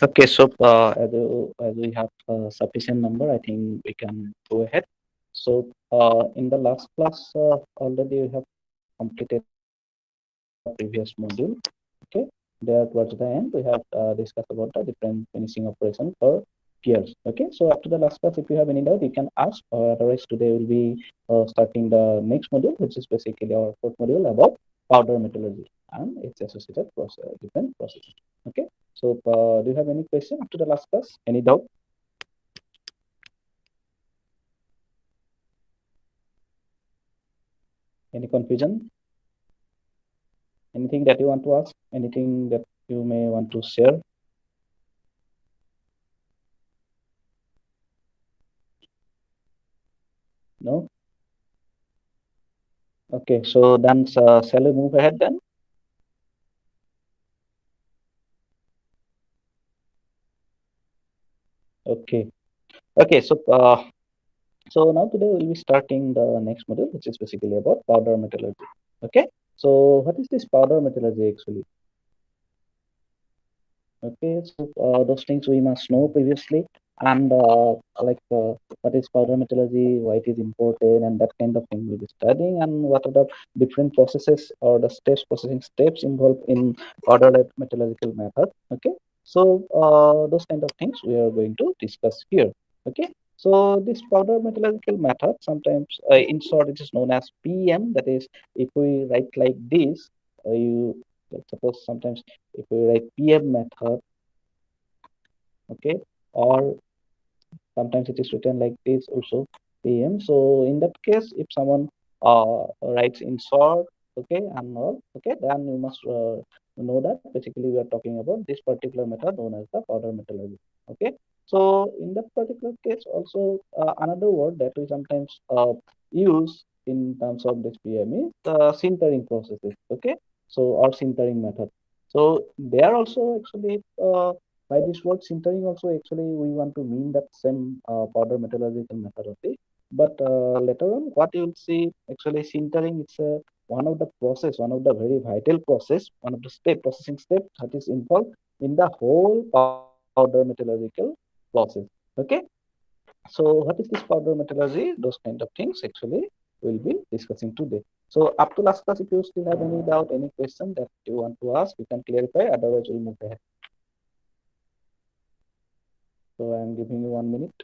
Okay, so as we have sufficient number, I think we can go ahead. So in the last class, already we have completed the previous module. Okay, there towards the end we have discussed about the different finishing operation for gears. Okay, so after the last class, if you have any doubt, you can ask. Otherwise, today will be starting the next module, which is basically our fourth module about powder metallurgy and its associated process, different processes. Okay. So, do you have any question after the last class? Any doubt? Any confusion? Anything that you want to ask? Anything that you may want to share? No? Okay, so then shall we move ahead then? Okay. Okay, so now today we'll be starting the next module, which is basically about powder metallurgy. Okay. So what is this powder metallurgy actually? Okay, so those things we must know previously, and what is powder metallurgy, why it is important, and that kind of thing we'll be studying, and what are the different processes or the processing steps involved in powder metallurgical method. Okay, so those kind of things we are going to discuss here. Okay, so this powder metallurgical method, sometimes in short, it is known as PM. That is, if we write like this, you let's suppose sometimes if we write PM method, okay, or sometimes it is written like this also, PM. So in that case, if someone writes in short, okay, and all, okay, then you must know that basically we are talking about this particular method known as the powder metallurgy. Okay, so in that particular case, also another word that we sometimes use in terms of this PM is the sintering processes. Okay, so or sintering method. So they are also actually by this word sintering also actually we want to mean that same powder metallurgical methodology. But later on, what you'll see actually sintering is one of the process, one of the very vital process, one of the processing step that is involved in the whole powder metallurgical process. Okay. So what is this powder metallurgy? Those kind of things actually we'll be discussing today. So up to last class, if you still have any doubt, any question that you want to ask, you can clarify. Otherwise, we'll move ahead. So I'm giving you 1 minute.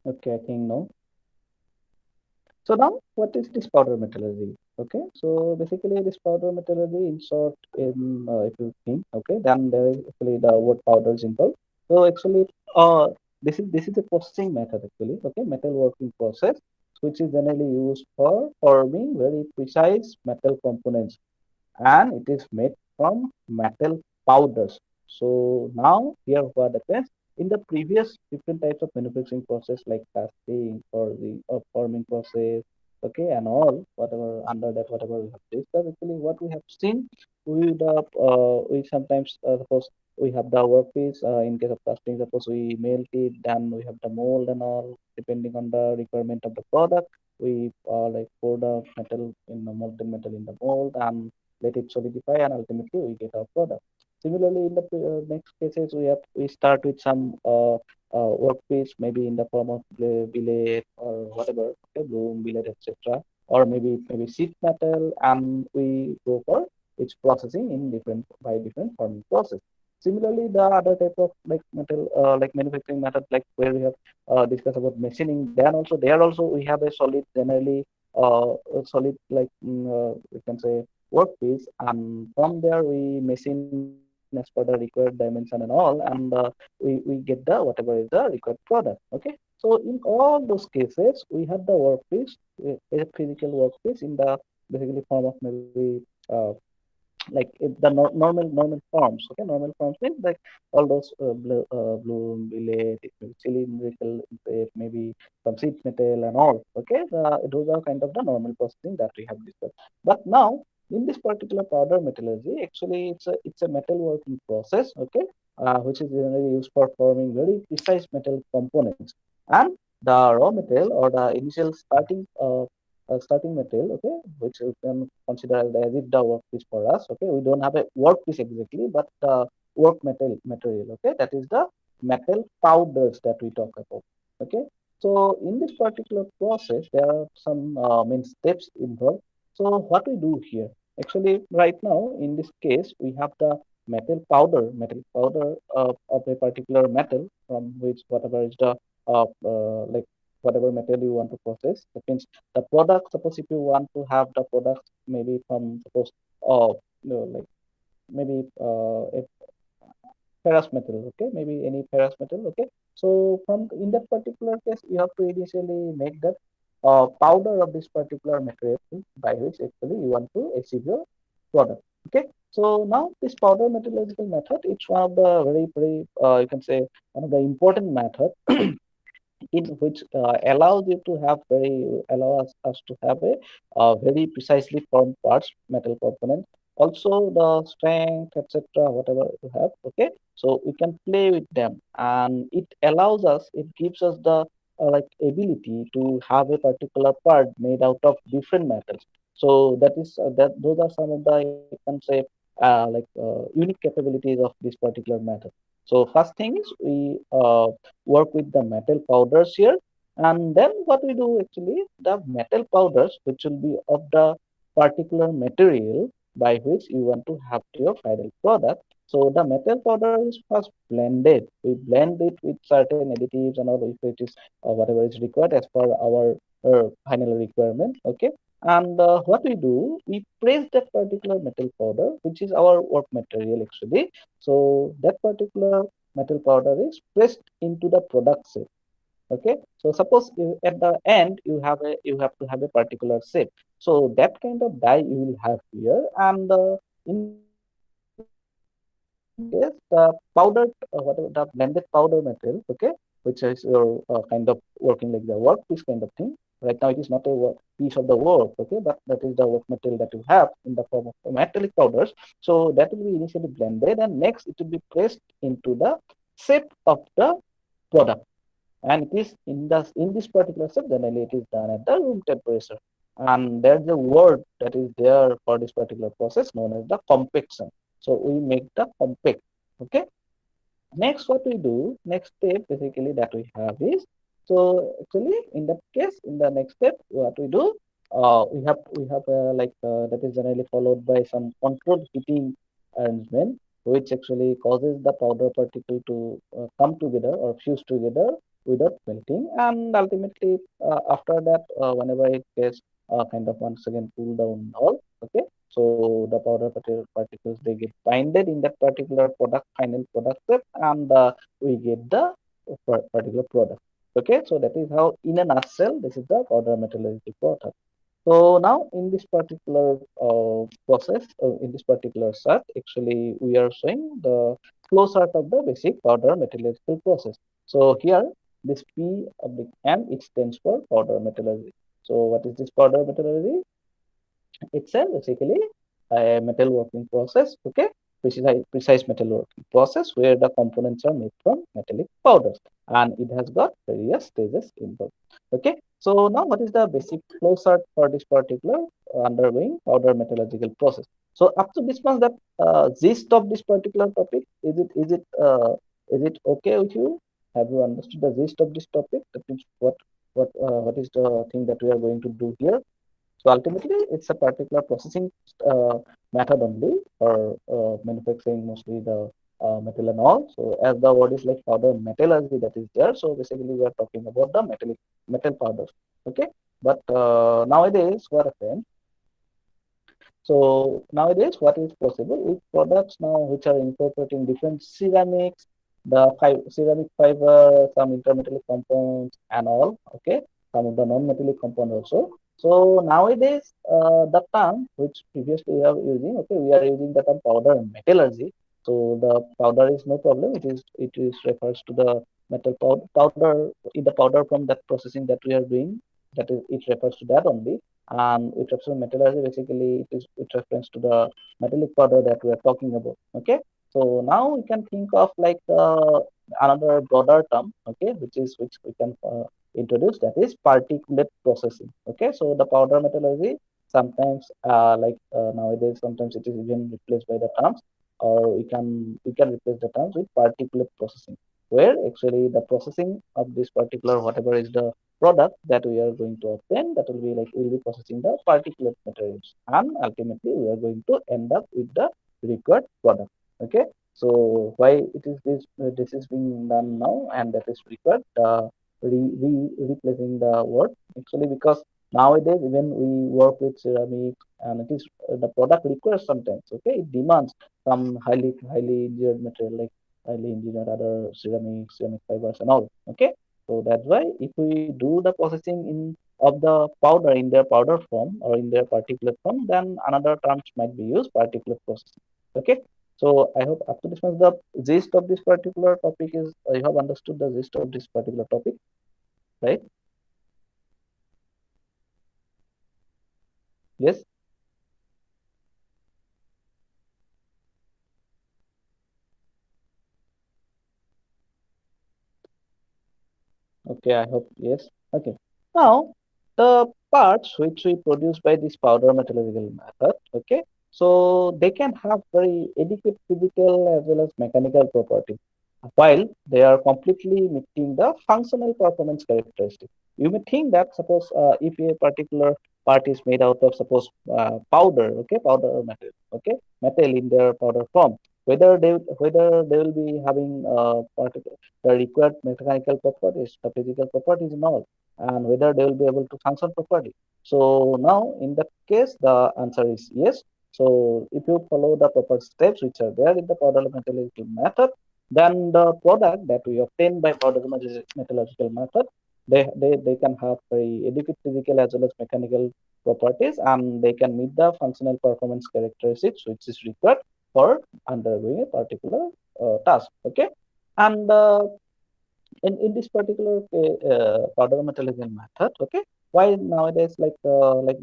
Okay, I think no. So now, what is this powder metallurgy? Okay, so basically, this powder metallurgy, in short, if you think, okay, then there is actually the word powder is involved. So actually, this is a processing method actually. Okay, metal working process, which is generally used for forming very precise metal components, and it is made from metal powders. So now here what happens in the previous different types of manufacturing process like casting or the forming process, okay, and all whatever under that whatever we have discussed actually what we have seen we sometimes suppose we have the workpiece in case of casting suppose we melt it then we have the mold and all depending on the requirement of the product we like pour the metal in the molten metal in the mold and let it solidify, and ultimately we get our product. Similarly, in the next cases, we start with some workpiece, maybe in the form of billet or whatever, okay, broom, billet, etc., or maybe sheet metal, and we go for its processing in different by different forming process. Similarly, the other type of like metal, like manufacturing method, like where we have discussed about machining, then also there also we have a solid, generally a solid like we can say workpiece, and from there we machine as per the required dimension and all, and we get the whatever is the required product. Okay, so in all those cases we have the workpiece, a physical workpiece in the basically form of maybe like the normal forms. Okay, normal forms means like all those bloom, billet, it may be cylindrical, maybe some sheet metal and all. Okay, those are kind of the normal processing that we have discussed. But now in this particular powder metallurgy, actually it's a metal working process. Okay, which is generally used for forming very precise metal components, and the raw metal or the initial starting metal, okay, which you can consider as if the workpiece for us. Okay, we don't have a workpiece exactly, but the work material. Okay, that is the metal powders that we talk about. Okay, so in this particular process, there are some main steps involved. So what we do here, actually, right now in this case, we have the metal powder of a particular metal from which whatever is the like whatever metal you want to process. That means the product, suppose if you want to have the product maybe from suppose like maybe a ferrous metal, okay, maybe any ferrous metal, okay. So from in that particular case you have to initially make that powder of this particular material by which actually you want to achieve your product. Okay, so now this powder metallurgical method, it's one of the very you can say one of the important method in which allows you to have us to have a very precisely formed parts, metal components, also the strength, etc., whatever you have. Okay, so we can play with them, and it allows us, it gives us the like ability to have a particular part made out of different metals. So that is that those are some of the, you can say, unique capabilities of this particular method. So first thing is we work with the metal powders here, and then what we do actually, the metal powders which will be of the particular material by which you want to have your final product. So the metal powder is first blended. We blend it with certain additives and all, if it is whatever is required as per our final requirement. Okay, and what we do, we press that particular metal powder, which is our work material actually. So that particular metal powder is pressed into the product shape. Okay, so suppose you, at the end you have to have a particular shape. So that kind of die you will have here, and in this case the powdered whatever the blended powder material, okay, which is your kind of working like the workpiece kind of thing. Right now it is not a piece of the work, okay, but that is the work material that you have in the form of metallic powders. So that will be initially blended, and next it will be pressed into the shape of the product. And it is in this particular step generally it is done at the room temperature. And there's a word that is there for this particular process known as the compaction. So we make the compact. Okay, next what we do, next step basically that we have is, so actually in that case, in the next step what we do, that is generally followed by some controlled heating arrangement, which actually causes the powder particle to come together or fuse together without melting. And ultimately after that, whenever it gets kind of once again cool down all, okay, so the powder particles, they get binded in that particular product, final product step, and we get the particular product. Okay, so that is how, in a nutshell, this is the powder metallurgy process. So now in this particular process, in this particular chart, actually we are showing the flow chart of the basic powder metallurgical process. So here, this P oblique M, it stands for powder metallurgy. So what is this powder metallurgy? It's a basically a metal working process, okay? Precise metal working process where the components are made from metallic powders, and it has got various stages involved. Okay, so now what is the basic flow chart for this particular undergoing powder metallurgical process? So up to this much, that gist of this particular topic, is it okay with you? Have you understood the gist of this topic? That means what is the thing that we are going to do here? So ultimately, it's a particular processing method only for manufacturing mostly the metal and all. So as the word is like powder metallurgy that is there. So basically, we are talking about the metal powders. Okay, but nowadays what happens? So nowadays, what is possible with products now which are incorporating different ceramics, ceramic fiber, some intermetallic compounds and all. Okay, some of the non-metallic compounds also. So nowadays, the term which previously we are using, okay, we are using the term powder metallurgy. So the powder is no problem. It is refers to the metal powder in the powder from that processing that we are doing. That is, it refers to that only. And with reference to metallurgy, basically it is with reference to the metallic powder that we are talking about. Okay. So now we can think of like another broader term, okay, which we can introduce, that is particulate processing. Okay, so the powder metallurgy sometimes nowadays sometimes it is even replaced by the terms, or we can replace the terms with particulate processing, where actually the processing of this particular whatever is the product that we are going to obtain, that will be like we will be processing the particulate materials, and ultimately we are going to end up with the required product. Okay, so why it is this is being done now, and that is required replacing the word, actually, because nowadays even we work with ceramics, and it is the product requires sometimes, okay, it demands some highly engineered material, like highly engineered other ceramic fibers and all. Okay, so that's why if we do the processing in of the powder in their powder form or in their particulate form, then another terms might be used, particulate processing. Okay, so I hope up to this much the gist of this particular topic is you have understood the gist of this particular topic, right? Yes. Okay, I hope yes. Okay. Now, the parts which we produce by this powder metallurgical method, okay, so they can have very adequate physical as well as mechanical properties, while they are completely meeting the functional performance characteristics. You may think that suppose if a particular part is made out of suppose powder, okay, powder metal, okay, metal in their powder form, whether they will be having particular the required mechanical properties, the physical properties and all, and whether they will be able to function properly. So now in that case, the answer is yes. So if you follow the proper steps which are there in the powder metallurgical method, then the product that we obtain by powder metallurgical method, they can have very adequate physical as well as mechanical properties, and they can meet the functional performance characteristics which is required for undergoing a particular task. Okay, and in this particular powder metallurgical method, okay, why nowadays like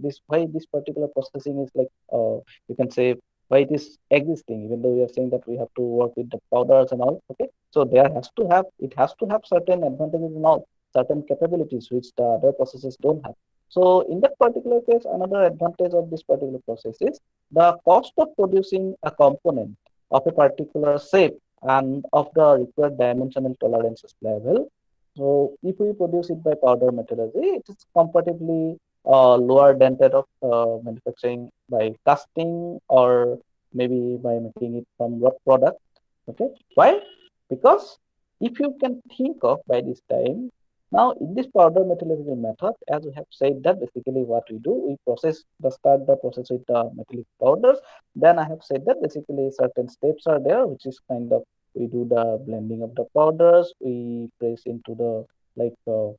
this, why this particular processing is like you can say why it is existing, even though we are saying that we have to work with the powders and all. Okay, so it has to have certain advantages and all, certain capabilities which the other processes don't have. So in that particular case, another advantage of this particular process is the cost of producing a component of a particular shape and of the required dimensional tolerances level. So if we produce it by powder metallurgy, it is comparatively lower than that of manufacturing by casting, or maybe by making it from what product. Okay, why? Because if you can think of by this time, now in this powder metallurgical method, as we have said that basically what we do, we start the process with the metallic powders. Then I have said that basically certain steps are there, which is kind of we do the blending of the powders, we press into the like the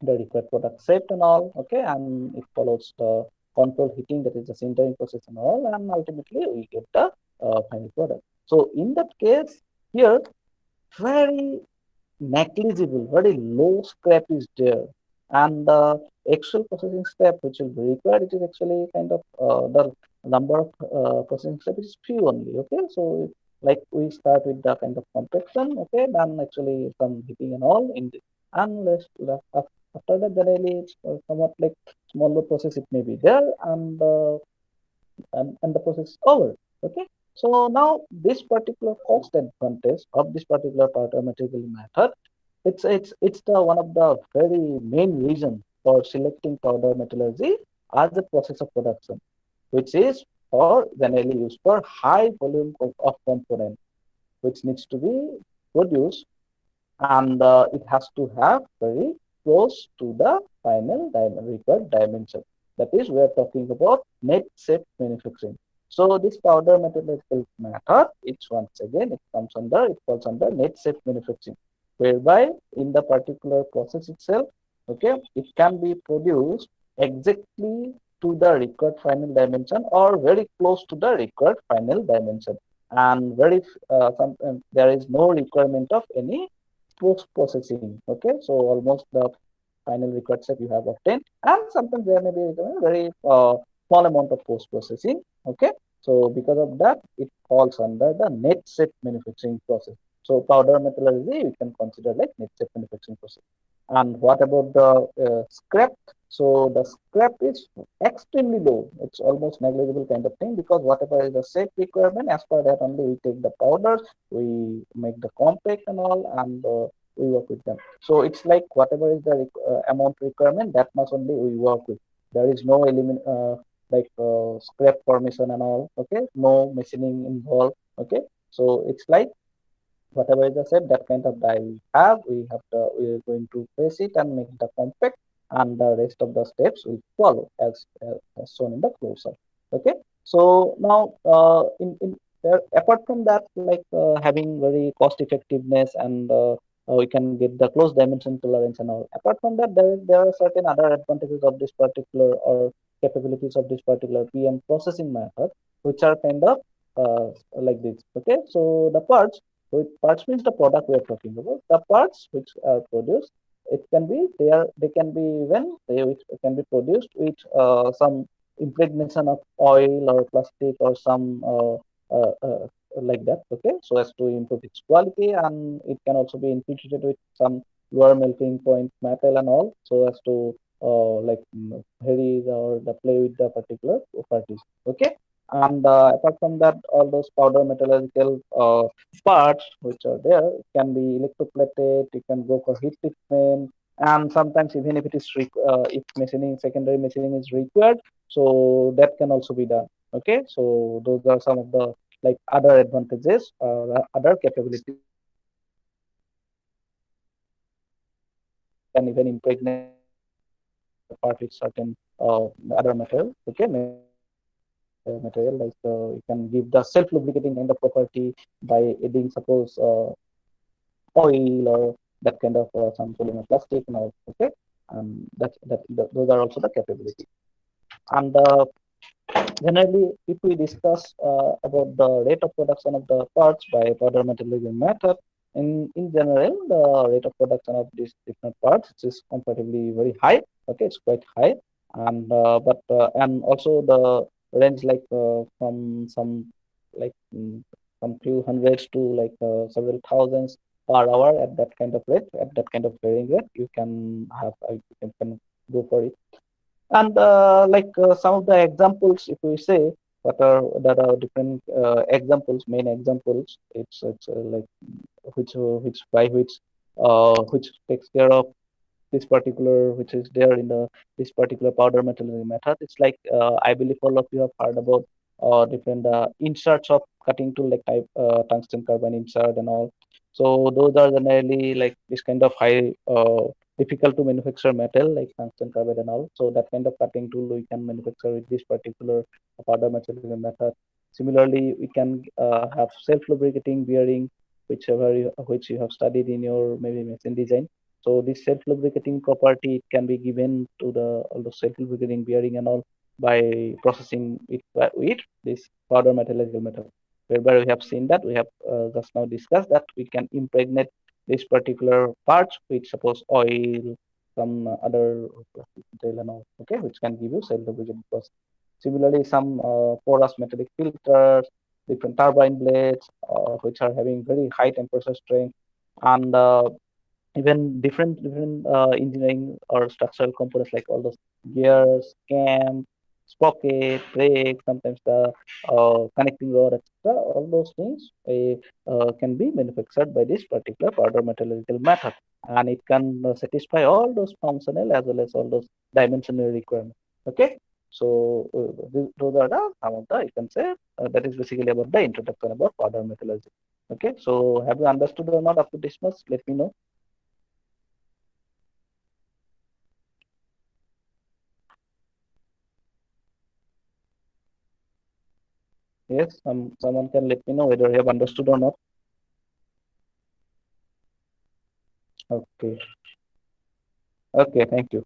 required product set and all. Okay, and it follows the control heating, that is the sintering process and all, and ultimately we get the final product. So in that case, here very negligible, very low scrap is there, and the actual processing step which will be required, it is actually kind of the number of processing steps is few only. Okay, so like we start with the kind of compaction, okay, then actually some heating and all in the, and after that generally it's somewhat like smaller process it may be there, and the process is over. Okay, so now this particular cost advantage of this particular part of material method, it's the one of the very main reason for selecting powder metallurgy as a process of production, which is for generally used for high volume of component which needs to be produced, and it has to have very close to the final required dimension. That is, we are talking about net shape manufacturing. So this powder metallurgical method, it's once again it falls under net shape manufacturing, whereby in the particular process itself, okay, it can be produced exactly to the required final dimension or very close to the required final dimension. And very there is no requirement of any post processing. Okay, so almost the final required set you have obtained, and sometimes there may be a very small amount of post processing. Okay, so because of that, it falls under the net set manufacturing process. So powder metallurgy you can consider like net set manufacturing process. And what about the scrap? So the scrap is extremely low. It's almost negligible kind of thing, because whatever is the safe requirement, as per that only we take the powders, we make the compact and all, and we work with them. So it's like whatever is the amount requirement, that much only we work with. There is no scrap formation and all. Okay, no machining involved. Okay, so it's like whatever is the shape, that kind of die we are going to press it and make the compact, and the rest of the steps will follow as shown in the closure. Okay, so now in there, apart from that, like having very cost effectiveness, and we can get the close dimension tolerance and all. Apart from that, there are certain other advantages of this particular, or capabilities of this particular PM processing method, which are kind of like this. Okay, so the parts, so parts means the product we are talking about. The parts which are produced, it can be they can be when they which can be produced with some impregnation of oil or plastic or some like that. Okay, so as to improve its quality, and it can also be infiltrated with some lower melting point metal and all, so as to vary or the play with the particular properties. Okay, and apart from that, all those powder metallurgical parts which are there can be electroplated, it can go for heat treatment, and sometimes even if it is if machining, secondary machining is required, so that can also be done. Okay, so those are some of the like other advantages or other capabilities of this particular PM processing method. And sometimes we can even impregnate the part with certain other material. Okay, material, like you can give the self lubricating kind of property by adding suppose oil or that kind of some polymer plastic and all. Okay, those are also the capability. And generally, if we discuss about the rate of production of the parts by powder metallurgy method, in general, the rate of production of these different parts is comparatively very high. Okay, it's quite high, and and also the range like from some like from few hundreds to like several thousands per hour at that kind of rate, at that kind of varying rate, you can have can go for it. And some of the examples, if we say that are different examples, main examples, it's like which by which takes care of this particular, which is there in the this particular powder metallurgy method. It's like I believe all of you have heard about different inserts of cutting tool, like type tungsten carbide insert and all. So those are generally like this kind of high difficult to manufacture metal like tungsten carbide and all. So that kind of cutting tool we can manufacture with this particular powder metallurgy method. Similarly, we can have self lubricating bearing, which you have studied in your maybe machine design. So this self-lubricating property, it can be given to the all the self-lubricating bearing and all by processing it with this powder metallurgical method. Whereby we have seen that we have just now discussed that we can impregnate this particular parts with suppose oil, some other plastic material and all. Okay, which can give you self-lubricating process. Similarly, some porous metallic filters, different turbine blades, which are having very high temperature strength, and even different engineering or structural components like all those gears, cam, sprocket, brake, sometimes the connecting rod, etc. All those things can be manufactured by this particular powder metallurgical method, and it can satisfy all those functional as well as all those dimensional requirements. Okay, so those are the some of the, you can say, that is basically about the introduction about powder metallurgy. Okay, so have you understood or not up to this much? Let me know. Yes, someone can let me know whether you have understood or not. Okay. Okay, thank you.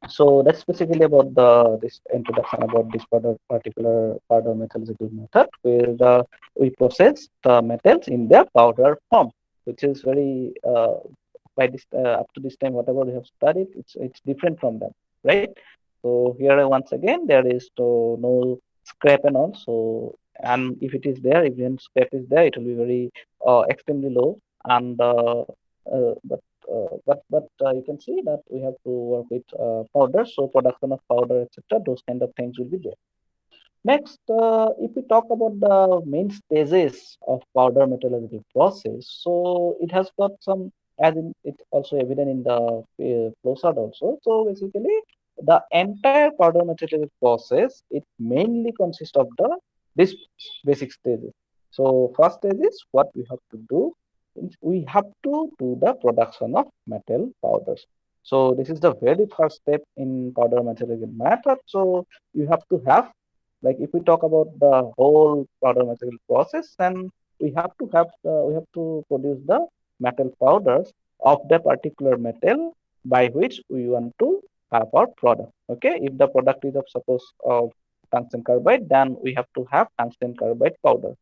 So that's basically about this introduction about this particular powder metallurgical method, where we process the metals in their powder form, which is very by this up to this time whatever we have studied, it's different from them, right? So here once again there is no scrap and all. So and if it is there, even scrap is there, it will be very extremely low. And but you can see that we have to work with powder, so production of powder, etc. Those kind of things will be there. Next, if we talk about the main stages of powder metallurgical process, so it has got some, as in it's also evident in the flow chart also. So basically, the entire powder metallurgical process, it mainly consists of this basic stages. So first stage is what we have to do. We have to do the production of metal powders. So this is the very first step in powder metallurgical method. So you have to have, like if we talk about the whole powder material process, then we have to produce the metal powders of the particular metal by which we want to have our product. Okay, if the product is of suppose of tungsten carbide, then we have to have tungsten carbide powder.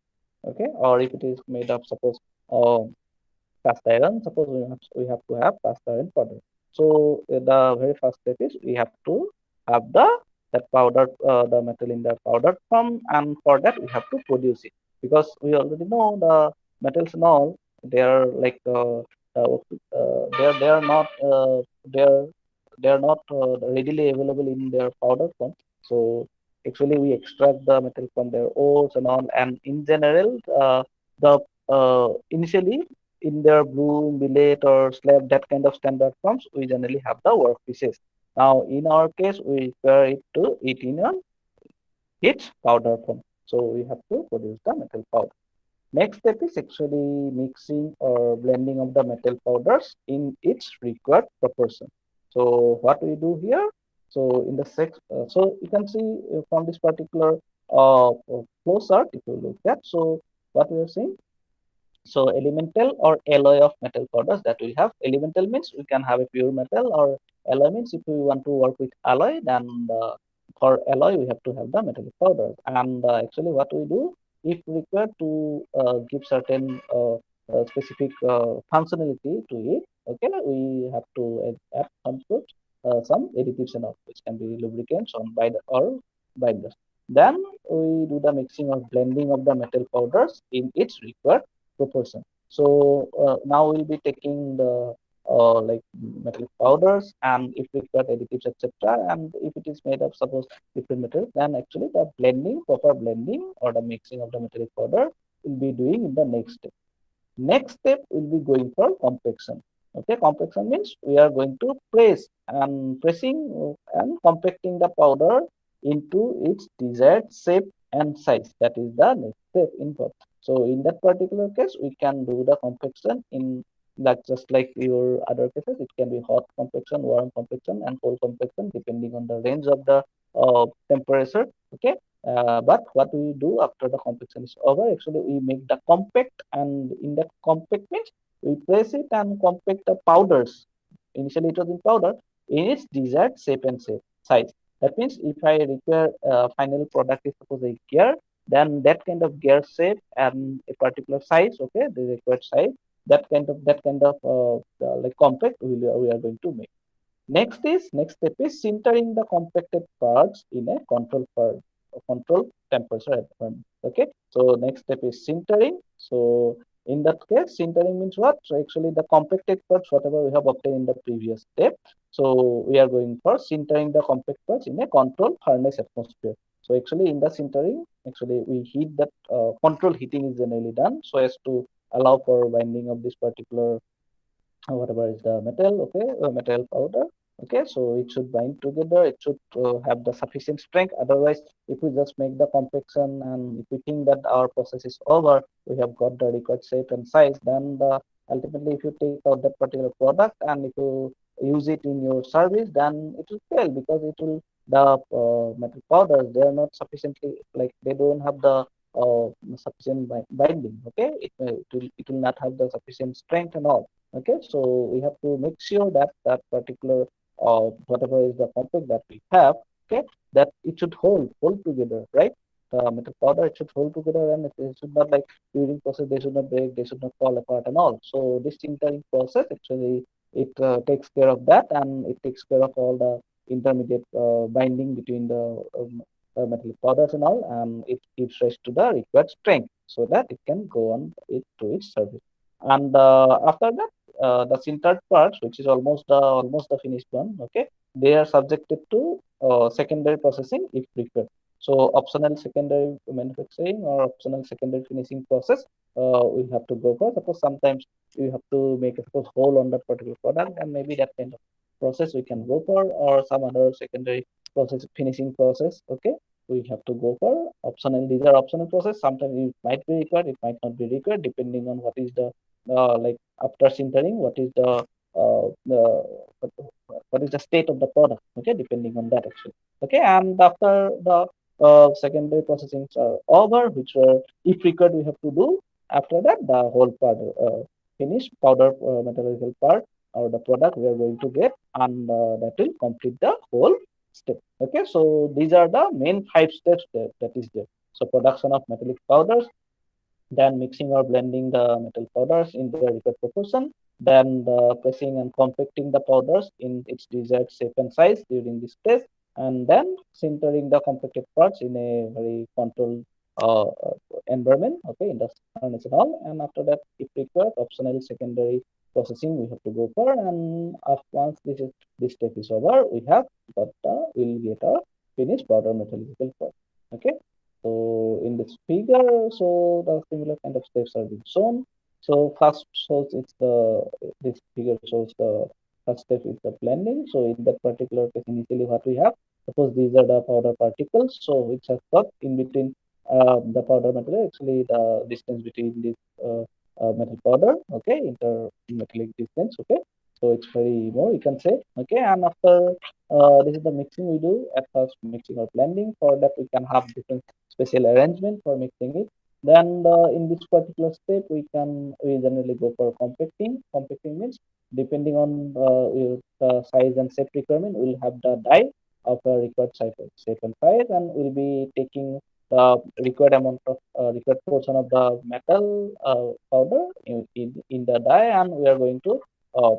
Okay, or if it is made of suppose uh, cast iron, suppose we have to have cast iron powder. So the very first step is we have to have that powder, the metal in the powder form, and for that we have to produce it, because we already know the metals and all, they are like they are not they are not readily available in their powder form. So actually we extract the metal from their ores and all, and in general the initially in their bloom, billet, or slab, that kind of standard forms, we generally have the workpieces. Now, in our case, we require it to it in its powder form. So we have to produce the metal powder. Next step is actually mixing or blending of the metal powders in its required proportion. So what we do here, so in the so you can see from this particular flow chart, if you look at, so what we are seeing, so elemental or alloy of metal powders that we have. Elemental means we can have a pure metal, or alloy means if we want to work with alloy, then for alloy we have to have the metallic powder. And actually what we do, if required to give certain specific functionality to it, okay, we have to add some additives and all, which can be lubricants on binder or binders. Then we do the mixing or blending of the metal powders in its required proportion. So now we'll be taking the like metallic powders, and if required additives, etc. And if it is made of suppose different materials, then actually the proper blending or the mixing of the metallic powder will be doing in the next step. Next step will be going for compaction. Okay, compaction means we are going to pressing and compacting the powder into its desired shape and size. That is the next step involved. So in that particular case, we can do the compaction in, like just like your other cases. It can be hot compaction, warm compaction, and cold compaction depending on the range of the temperature. Okay, but what we do after the compaction is over, actually we make the compact, and in that compact means we press it and compact the powders. Initially it was in powder in its desired shape and size. That means if I require final product is suppose a gear, then that kind of gear shape and a particular size, okay, the required size, that kind of like compact we are going to make. Next step is sintering the compacted parts in a control temperature environment. Okay, so next step is sintering. So in that case, sintering means what? So actually the compacted parts, whatever we have obtained in the previous step. So we are going for sintering the compact parts in a control furnace atmosphere. So actually in the sintering, actually we heat that control heating is generally done so as to allow for binding of this particular whatever is the metal, okay, metal powder. Okay, so it should bind together, it should have the sufficient strength. Otherwise, if we just make the compaction and if we think that our process is over, we have got the required shape and size, then ultimately if you take out that particular product and if you use it in your service, then it will fail, because it will, the metal powders, they are not sufficiently, like they don't have the sufficient binding. Okay, it will not have the sufficient strength and all. Okay, so we have to make sure that that particular whatever is the compact that we have, okay, that it should hold together, right? The metal powder, it should hold together, and it should not, like, during process they should not break, they should not fall apart and all. So this sintering process actually, it takes care of that, and it takes care of all the intermediate binding between the metallic powders and all, and it gives rise to the required strength so that it can go on it to its service. And after that, the sintered parts, which is almost the finished one, okay, they are subjected to secondary processing if required. So optional secondary manufacturing or optional secondary finishing process, we have to go for. Suppose sometimes we have to make a suppose hole on that particular product, and maybe that kind of process we can go for, or some other secondary process, finishing process. Okay, we have to go for optional. These are optional process. Sometimes it might be required, it might not be required, depending on what is the like after sintering, the what what is the state of the product. Okay, depending on that actually. Okay, and after the secondary processings are over, which were if required we have to do. After that, the whole part finished powder metallurgical part or the product we are going to get, and that will complete the whole step. Okay, so these are the main 5 steps that is there. So production of metallic powders, then mixing or blending the metal powders in the required proportion, then the pressing and compacting the powders in its desired shape and size during this test, and then sintering the compacted parts in a very controlled environment, okay, in the furnace and all. And after that, if required, optional secondary processing we have to go for. And once this step is over, we'll get a finished powder metallurgical part. Okay. So in this figure, so the similar kind of steps are being shown. So first shows it's the this figure shows the first step is the blending. So in that particular case, initially what we have, suppose these are the powder particles. So which are stuck in between the powder material. Actually, the distance between this metal powder, okay, intermetallic distance, okay. So it's very more, you can say, okay. And after this is the mixing we do at first, mixing or blending. For that, we can have different special arrangement for mixing it. Then in this particular step, we generally go for compacting. Compacting means depending on your size and shape requirement, we'll have the die of a required shape and size, and we'll be taking the required amount of required portion of the metal powder in the die, and we are going to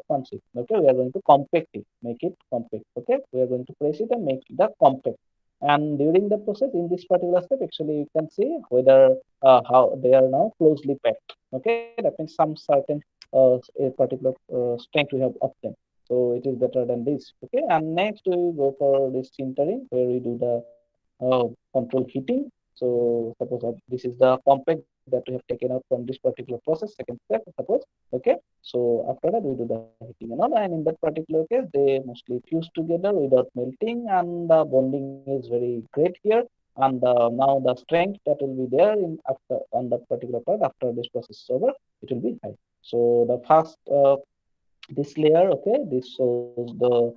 punch it. Okay, we are going to compact it, make it compact. Okay, we are going to press it and make the compact. And during the process, in this particular step, actually, you can see whether how they are now closely packed. Okay, that means some certain a particular strength we have obtained. So it is better than this. Okay, and next we go for this sintering, where we do the control heating. So suppose this is the compact that we have taken out from this particular process, second step, suppose. Okay, so after that we do the heating and all, and in that particular case they mostly fuse together without melting, and the bonding is very great here. And now the strength that will be there in after on that particular part after this process is over, it will be high. So the first this layer, okay, this shows the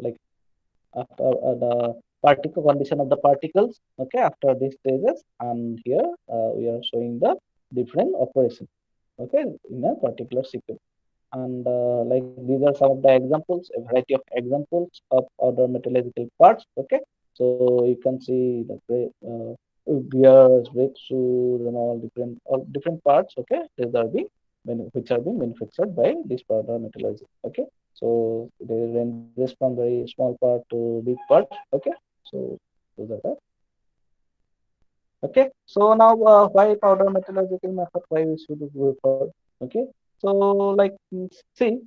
like after the particle condition of the particles, okay, after these stages. And here we are showing the different operations, okay, in a particular sequence. And like these are some of the examples, a variety of examples of other metallurgical parts, okay. So you can see the gears, brake shoes, and all different parts, okay. These are being which are being manufactured by this powder metallurgy, okay. So they ranges from very small part to big parts, okay. So those are that. Okay, so now why powder metallurgical method, why we should go for, okay. So like see,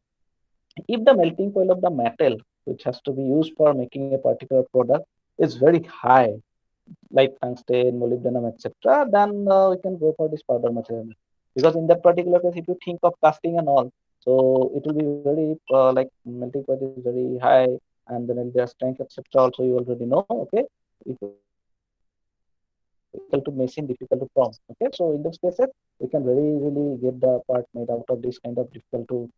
if the melting point of the metal which has to be used for making a particular product is very high, like tungsten, molybdenum, etc., then we can go for this powder material. Because in that particular case, if you think of casting and all, so it will be very like melting point is very high, and then their strength, etc. Also, you already know. Okay, difficult to machine, difficult to form. Okay, so in those cases, we can very easily get the part made out of this kind of difficult to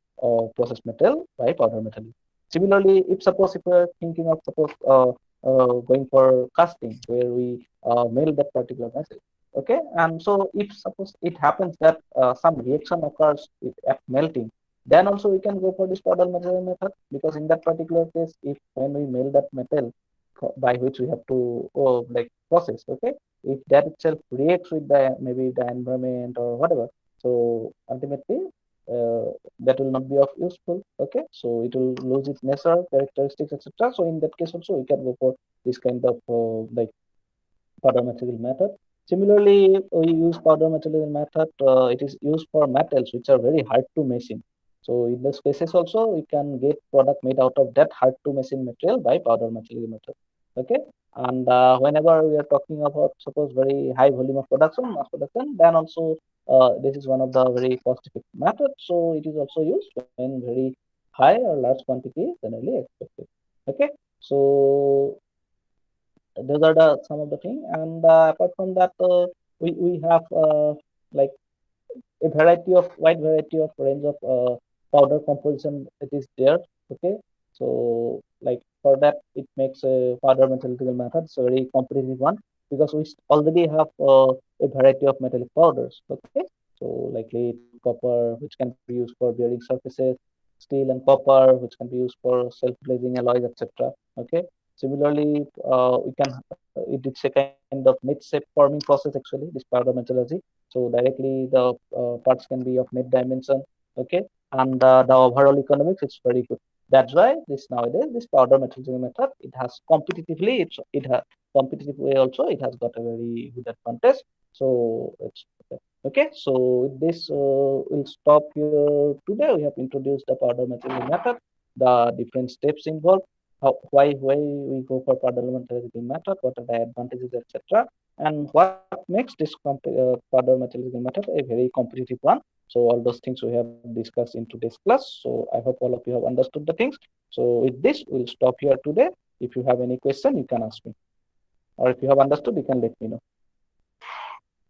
process metal by powder metal. Similarly, if we are thinking of suppose going for casting, where we melt that particular message. Okay, and so if suppose it happens that some reaction occurs at melting, Then also we can go for this powder metal method, because in that particular case, if when we melt that metal by which we have to like process, okay, if that itself reacts with the maybe the environment or whatever, so ultimately that will not be of useful. Okay, so it will lose its natural characteristics, etc. So in that case also we can go for this kind of like powder material method. Similarly, we use powder material method. It is used for metals which are very hard to machine. So in those cases also, we can get product made out of that hard to machine material by powder material method. Okay, and whenever we are talking about suppose very high volume of production, mass production, then also this is one of the very cost effective methods. So it is also used when very high or large quantity is generally expected. Okay, so those are the some of the thing. And apart from that, we have like a variety of wide variety of range of powder composition that is there. Okay, so like for that it makes a powder metallurgical method a very competitive one, because we already have a variety of metallic powders. Okay, so like lead, copper, which can be used for bearing surfaces, steel and copper, which can be used for self glazing alloys, etc. Okay, similarly we can it is a kind of net shape forming process actually, this powder metallurgy. So directly the parts can be of net dimension. Okay, and the overall economics is very good. That's why this nowadays this powder metallurgy method, it has competitively, it has competitive way also, it has got a very good advantage. So it's okay. Okay, so with this we'll stop here today. We have introduced the powder metallurgy method, the different steps involved, why we go for powder metallurgy method, what are the advantages, etc., and what makes this powder metallurgy method a very competitive one. So all those things we have discussed in today's class. So I hope all of you have understood the things. So with this, we'll stop here today. If you have any question, you can ask me, or if you have understood, you can let me know.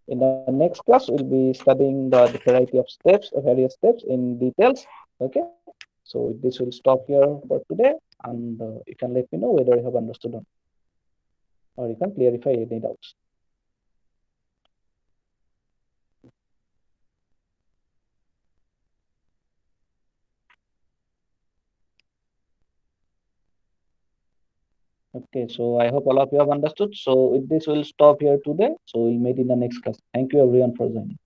In the next class, we'll be studying the variety of steps, various steps in details. Okay. So with this, we'll stop here for today, and you can let me know whether you have understood or you can clarify any doubts. Okay, so I hope all of you have understood. So with this, we'll stop here today. So we'll meet in the next class. Thank you everyone for joining.